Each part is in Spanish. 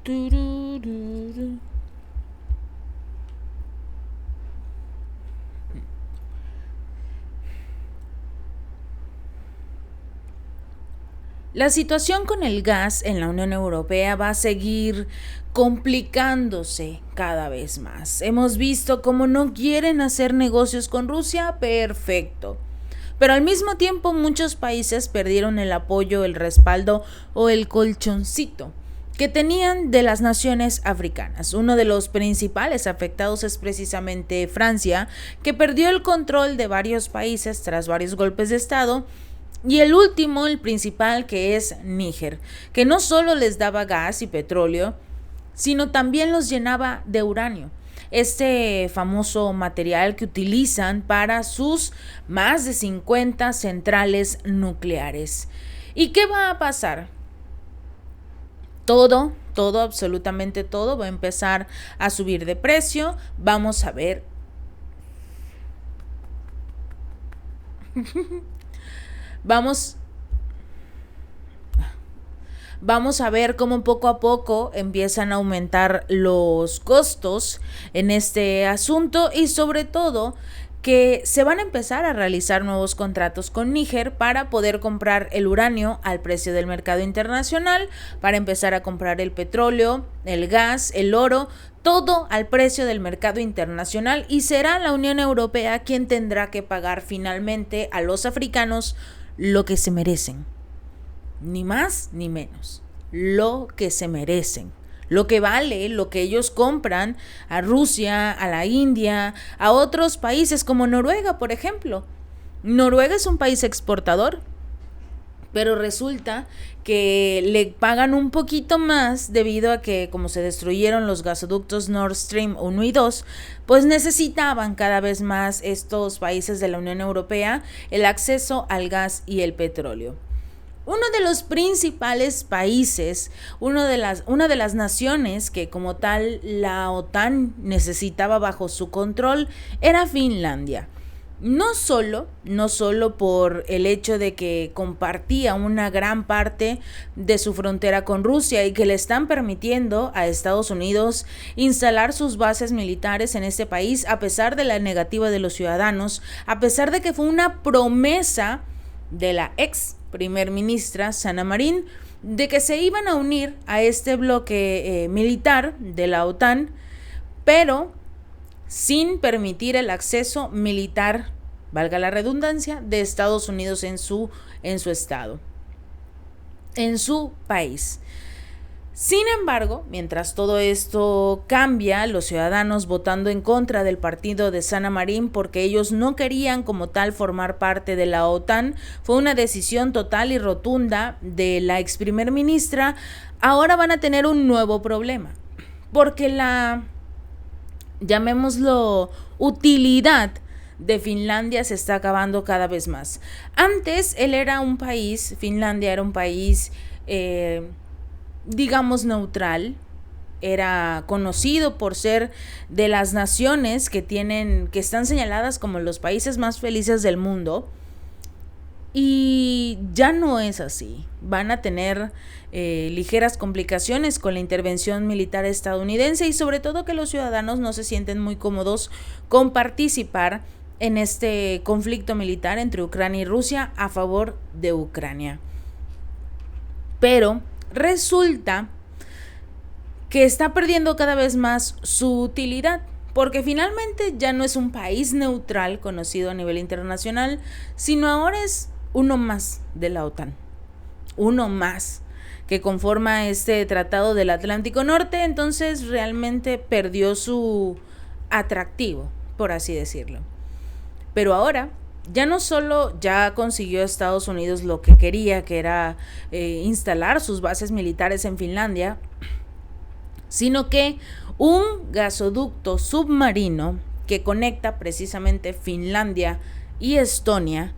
Turururu. La situación con el gas en la Unión Europea va a seguir complicándose cada vez más. Hemos visto cómo no quieren hacer negocios con Rusia, perfecto. Pero al mismo tiempo muchos países perdieron el apoyo, el respaldo o el colchoncito que tenían de las naciones africanas. Uno de los principales afectados es precisamente Francia, que perdió el control de varios países tras varios golpes de Estado. Y el último, el principal, que es Níger, que no solo les daba gas y petróleo, sino también los llenaba de uranio, este famoso material que utilizan para sus más de 50 centrales nucleares. ¿Y qué va a pasar? Todo, absolutamente todo va a empezar a subir de precio. Vamos a ver. Vamos a ver cómo poco a poco empiezan a aumentar los costos en este asunto y sobre todo que se van a empezar a realizar nuevos contratos con Níger para poder comprar el uranio al precio del mercado internacional, para empezar a comprar el petróleo, el gas, el oro, todo al precio del mercado internacional, y será la Unión Europea quien tendrá que pagar finalmente a los africanos lo que se merecen. Ni más ni menos, lo que se merecen, lo que vale, lo que ellos compran a Rusia, a la India, a otros países como Noruega, por ejemplo. Noruega es un país exportador, pero resulta que le pagan un poquito más debido a que, como se destruyeron los gasoductos Nord Stream 1 y 2, pues necesitaban cada vez más estos países de la Unión Europea el acceso al gas y el petróleo. Uno de los principales países, una de las naciones que como tal la OTAN necesitaba bajo su control era Finlandia. No solo por el hecho de que compartía una gran parte de su frontera con Rusia y que le están permitiendo a Estados Unidos instalar sus bases militares en este país a pesar de la negativa de los ciudadanos, a pesar de que fue una promesa de la ex primer ministra Sanna Marin de que se iban a unir a este bloque militar de la OTAN, pero sin permitir el acceso militar, valga la redundancia, de Estados Unidos en su estado, en su país. Sin embargo, mientras todo esto cambia, los ciudadanos votando en contra del partido de Sanna Marin porque ellos no querían como tal formar parte de la OTAN, fue una decisión total y rotunda de la ex primer ministra. Ahora van a tener un nuevo problema, porque la, llamémoslo, utilidad de Finlandia se está acabando cada vez más. Antes Finlandia era un país digamos neutral, era conocido por ser de las naciones que están señaladas como los países más felices del mundo, y ya no es así. Van a tener ligeras complicaciones con la intervención militar estadounidense y sobre todo que los ciudadanos no se sienten muy cómodos con participar en este conflicto militar entre Ucrania y Rusia a favor de Ucrania. Pero resulta que está perdiendo cada vez más su utilidad, porque finalmente ya no es un país neutral conocido a nivel internacional, sino ahora es uno más de la OTAN, uno más que conforma este Tratado del Atlántico Norte. Entonces realmente perdió su atractivo, por así decirlo. Pero ahora ya no solo ya consiguió Estados Unidos lo que quería, que era instalar sus bases militares en Finlandia, sino que un gasoducto submarino que conecta precisamente Finlandia y Estonia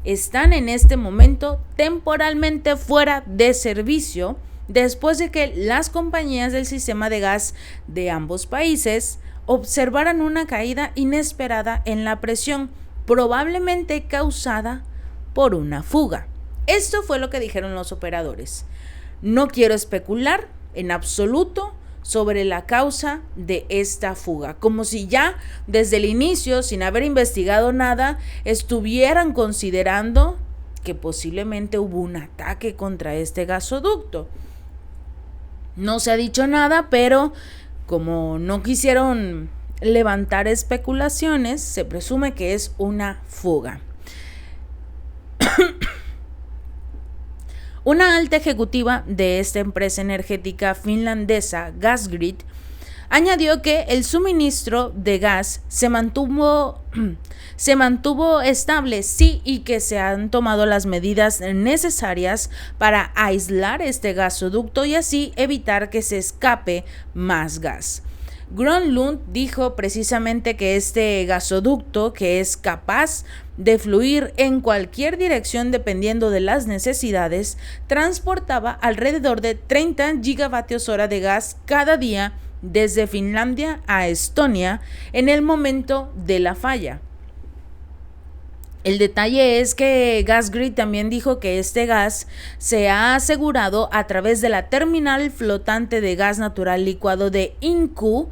están en este momento temporalmente fuera de servicio después de que las compañías del sistema de gas de ambos países observaran una caída inesperada en la presión, probablemente causada por una fuga. Esto fue lo que dijeron los operadores. No quiero especular, en absoluto sobre la causa de esta fuga, como si ya desde el inicio, sin haber investigado nada, estuvieran considerando que posiblemente hubo un ataque contra este gasoducto. No se ha dicho nada, pero como no quisieron levantar especulaciones, se presume que es una fuga. Una alta ejecutiva de esta empresa energética finlandesa, Gasgrid, añadió que el suministro de gas se mantuvo estable, sí, y que se han tomado las medidas necesarias para aislar este gasoducto y así evitar que se escape más gas. Gronlund dijo precisamente que este gasoducto, que es capaz de fluir en cualquier dirección dependiendo de las necesidades, transportaba alrededor de 30 gigavatios hora de gas cada día desde Finlandia a Estonia en el momento de la falla. El detalle es que Gasgrid también dijo que este gas se ha asegurado a través de la terminal flotante de gas natural licuado de Inkoo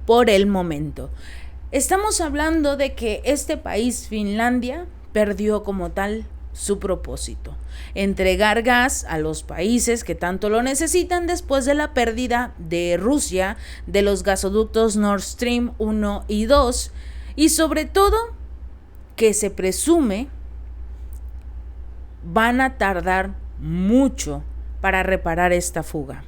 por el momento. Estamos hablando de que este país, Finlandia, perdió como tal su propósito: entregar gas a los países que tanto lo necesitan después de la pérdida de Rusia de los gasoductos Nord Stream 1 y 2, y sobre todo que se presume van a tardar mucho para reparar esta fuga.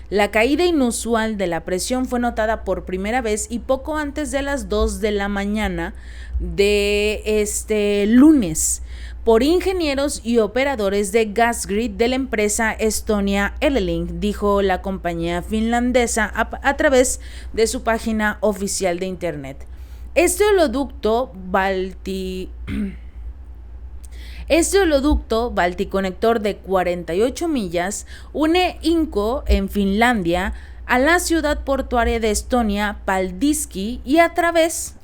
La caída inusual de la presión fue notada por primera vez y poco antes de las 2 de la mañana de este lunes por ingenieros y operadores de Gasgrid de la empresa Estonia Elelink, dijo la compañía finlandesa a través de su página oficial de internet. Este oleoducto Balticonector de 48 millas une Inkoo en Finlandia a la ciudad portuaria de Estonia, Paldiski, y a través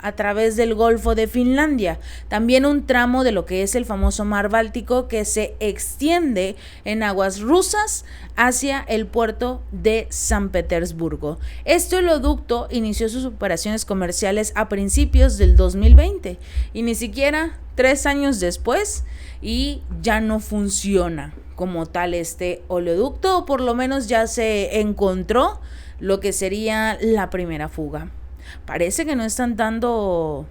del Golfo de Finlandia. También un tramo de lo que es el famoso Mar Báltico que se extiende en aguas rusas hacia el puerto de San Petersburgo. Este oleoducto inició sus operaciones comerciales a principios del 2020 y ni siquiera 3 años después y ya no funciona como tal este oleoducto, o por lo menos ya se encontró lo que sería la primera fuga. Parece que no están dando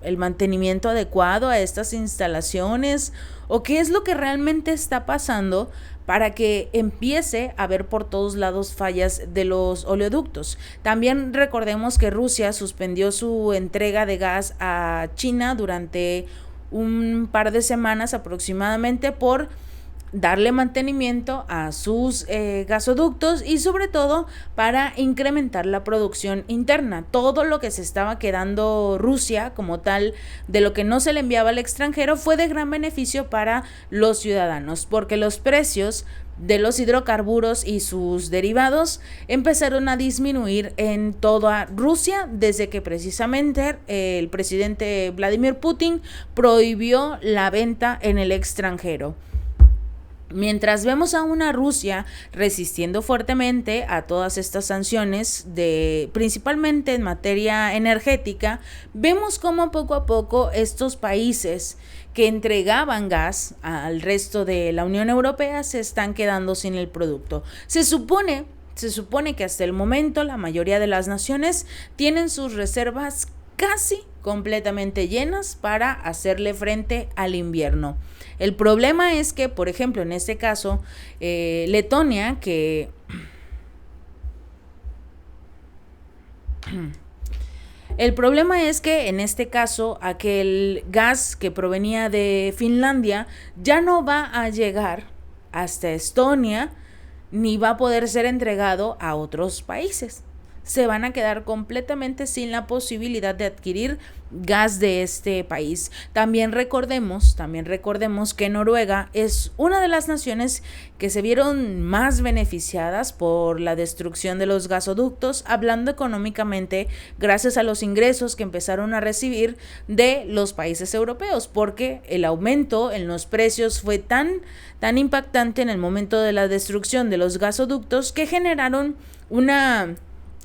el mantenimiento adecuado a estas instalaciones, o qué es lo que realmente está pasando para que empiece a haber por todos lados fallas de los oleoductos. También recordemos que Rusia suspendió su entrega de gas a China durante un par de semanas aproximadamente por darle mantenimiento a sus gasoductos y sobre todo para incrementar la producción interna. Todo lo que se estaba quedando Rusia como tal, de lo que no se le enviaba al extranjero, fue de gran beneficio para los ciudadanos, porque los precios de los hidrocarburos y sus derivados empezaron a disminuir en toda Rusia desde que precisamente el presidente Vladimir Putin prohibió la venta en el extranjero. Mientras vemos a una Rusia resistiendo fuertemente a todas estas sanciones, principalmente en materia energética, vemos cómo poco a poco estos países que entregaban gas al resto de la Unión Europea se están quedando sin el producto. Se supone que hasta el momento la mayoría de las naciones tienen sus reservas casi completamente llenas para hacerle frente al invierno. El problema es que, por ejemplo, en este caso, Letonia, que el problema es que en este caso aquel gas que provenía de Finlandia ya no va a llegar hasta Estonia ni va a poder ser entregado a otros países. se van a quedar completamente sin la posibilidad de adquirir gas de este país. También recordemos que Noruega es una de las naciones que se vieron más beneficiadas por la destrucción de los gasoductos, hablando económicamente, gracias a los ingresos que empezaron a recibir de los países europeos, porque el aumento en los precios fue tan impactante en el momento de la destrucción de los gasoductos que generaron una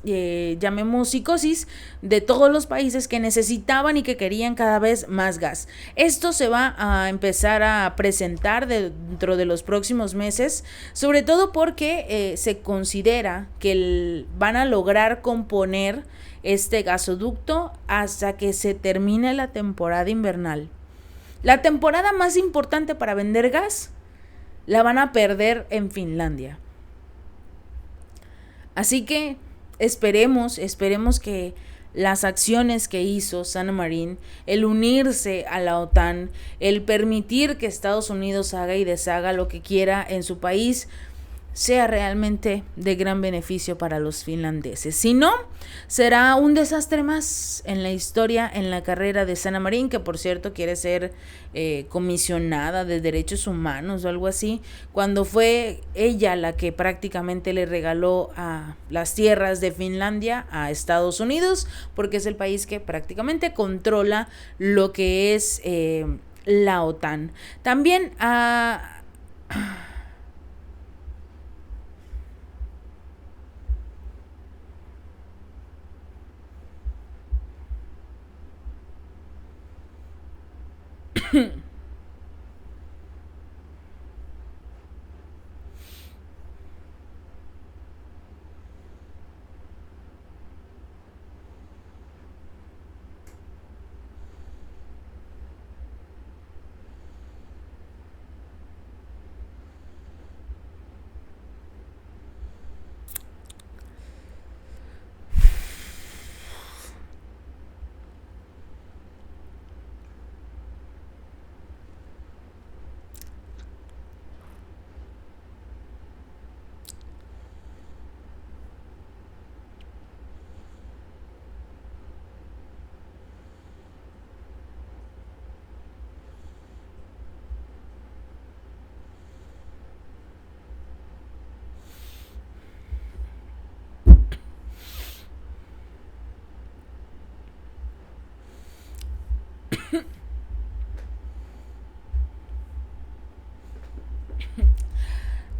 llamemos psicosis de todos los países que necesitaban y que querían cada vez más gas. Esto se va a empezar a presentar dentro de los próximos meses, sobre todo porque se considera que van a lograr componer este gasoducto hasta que se termine la temporada invernal. La temporada más importante para vender gas la van a perder en Finlandia. Así que esperemos que las acciones que hizo Sanna Marin, el unirse a la OTAN, el permitir que Estados Unidos haga y deshaga lo que quiera en su país, sea realmente de gran beneficio para los finlandeses. Si no, será un desastre más en la historia, en la carrera de Sanna Marin, que por cierto quiere ser comisionada de derechos humanos o algo así, cuando fue ella la que prácticamente le regaló a las tierras de Finlandia a Estados Unidos, porque es el país que prácticamente controla lo que es la OTAN. También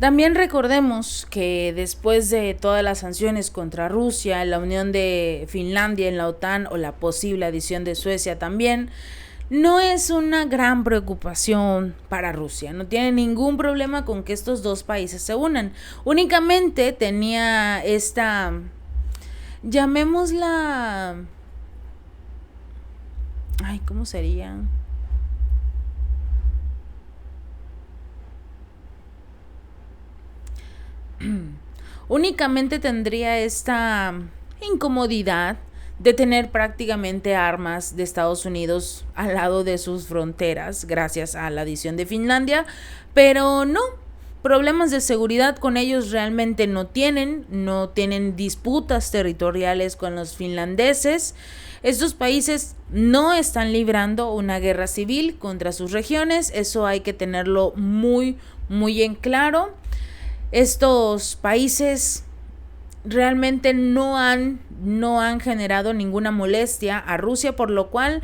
También recordemos que después de todas las sanciones contra Rusia, la unión de Finlandia en la OTAN o la posible adición de Suecia también, no es una gran preocupación para Rusia. No tiene ningún problema con que estos dos países se unan. Únicamente tenía esta, llamémosla, ¿cómo sería? Únicamente tendría esta incomodidad de tener prácticamente armas de Estados Unidos al lado de sus fronteras gracias a la adición de Finlandia, pero no, problemas de seguridad con ellos realmente no tienen disputas territoriales con los finlandeses. Estos países no están librando una guerra civil contra sus regiones, eso hay que tenerlo muy, muy en claro. Estos países realmente no han generado ninguna molestia a Rusia, por lo cual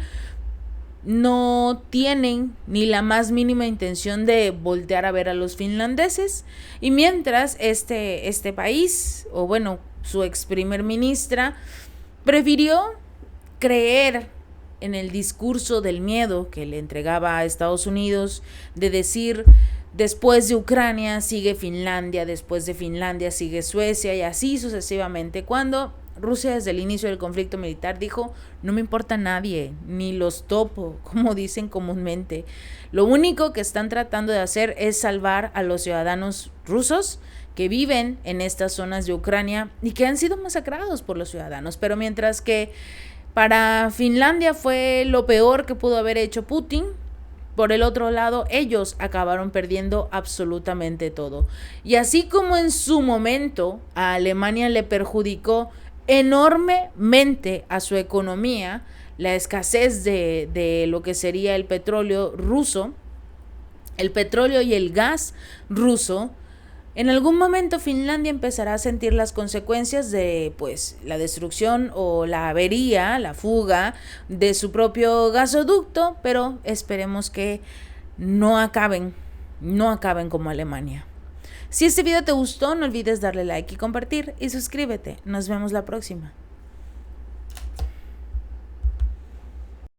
no tienen ni la más mínima intención de voltear a ver a los finlandeses. Y mientras este país, o bueno, su ex primer ministra, prefirió creer en el discurso del miedo que le entregaba a Estados Unidos, de decir: después de Ucrania sigue Finlandia, después de Finlandia sigue Suecia, y así sucesivamente, cuando Rusia desde el inicio del conflicto militar dijo: no me importa nadie, ni los topo, como dicen comúnmente. Lo único que están tratando de hacer es salvar a los ciudadanos rusos que viven en estas zonas de Ucrania y que han sido masacrados por los ciudadanos. Pero mientras que para Finlandia fue lo peor que pudo haber hecho Putin, por el otro lado, ellos acabaron perdiendo absolutamente todo. Y así como en su momento a Alemania le perjudicó enormemente a su economía la escasez de lo que sería el petróleo ruso, el petróleo y el gas ruso. En algún momento Finlandia empezará a sentir las consecuencias de pues la destrucción o la avería, la fuga de su propio gasoducto, pero esperemos que no acaben como Alemania. Si este video te gustó, no olvides darle like y compartir y suscríbete. Nos vemos la próxima.